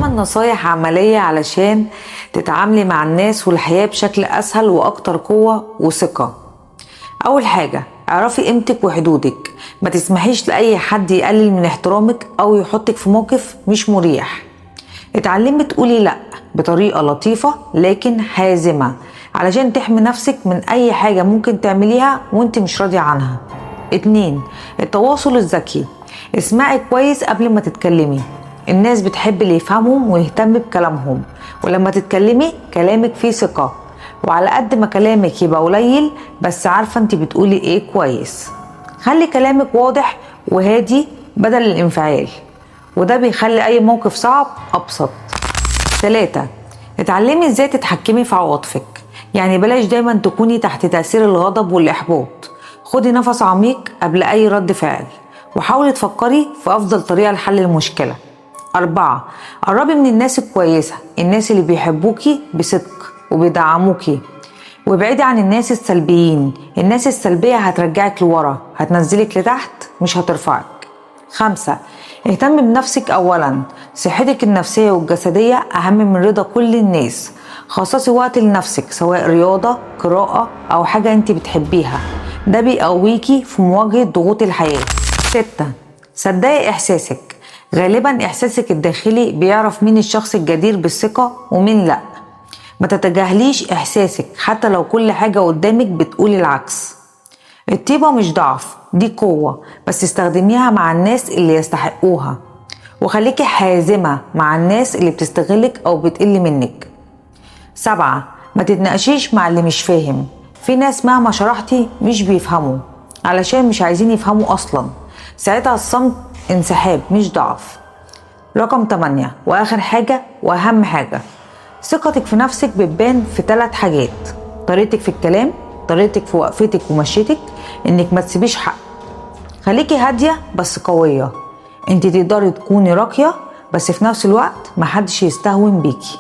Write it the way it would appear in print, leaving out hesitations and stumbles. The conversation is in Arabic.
8 نصايح عملية علشان تتعاملي مع الناس والحياة بشكل أسهل وأكتر قوة وثقة. أول حاجة، اعرفي قيمتك وحدودك. ما تسمحيش لأي حد يقلل من احترامك أو يحطك في موقف مش مريح. اتعلمي تقولي لأ بطريقة لطيفة لكن حازمة علشان تحمي نفسك من أي حاجة ممكن تعمليها وانت مش راضية عنها. 2. التواصل الذكي. اسمعي كويس قبل ما تتكلمي. الناس بتحب اللي يفهمهم ويهتم بكلامهم، ولما تتكلمي كلامك فيه ثقة، وعلى قد ما كلامك يبقى قليل بس عارفة انت بتقولي ايه كويس. خلي كلامك واضح وهادي بدل الانفعال، وده بيخلي اي موقف صعب ابسط. 3. اتعلمي ازاي تتحكمي في عواطفك. يعني بلاش دايما تكوني تحت تأثير الغضب والإحباط. خدي نفس عميق قبل أي رد فعل، وحاولي تفكري في أفضل طريقة لحل المشكلة. 4. قربي من الناس الكويسة، الناس اللي بيحبوكي بصدق وبيدعموكي، وابعدي عن الناس السلبيين. الناس السلبية هترجعك لورا، هتنزلك لتحت مش هترفعك. 5. اهتمي بنفسك أولا. صحتك النفسية والجسدية أهم من رضا كل الناس. خصصي وقت لنفسك، سواء رياضة، قراءة أو حاجة انت بتحبيها. ده بيقويكي في مواجهة ضغوط الحياة. 6. صدقي إحساسك. غالبا إحساسك الداخلي بيعرف مين الشخص الجدير بالثقة ومين لأ. ما تتجاهليش إحساسك حتى لو كل حاجة قدامك بتقول العكس. الطيبة مش ضعف، دي قوة، بس استخدميها مع الناس اللي يستحقوها، وخليكي حازمة مع الناس اللي بتستغلك أو بتقل منك. 7. ما تتناقشيش مع اللي مش فاهم. في ناس مهما شرحتي مش بيفهموا علشان مش عايزين يفهموا أصلا. ساعتها الصمت انسحاب مش ضعف. رقم 8 وآخر حاجة وأهم حاجة، ثقتك في نفسك بتبان في 3 حاجات: طريقتك في الكلام، طريقتك في وقفتك ومشيتك، انك ما تسيبيش حق. خليكي هادية بس قوية. انت تقدري تكوني راقية بس في نفس الوقت محدش يستهون بيكي.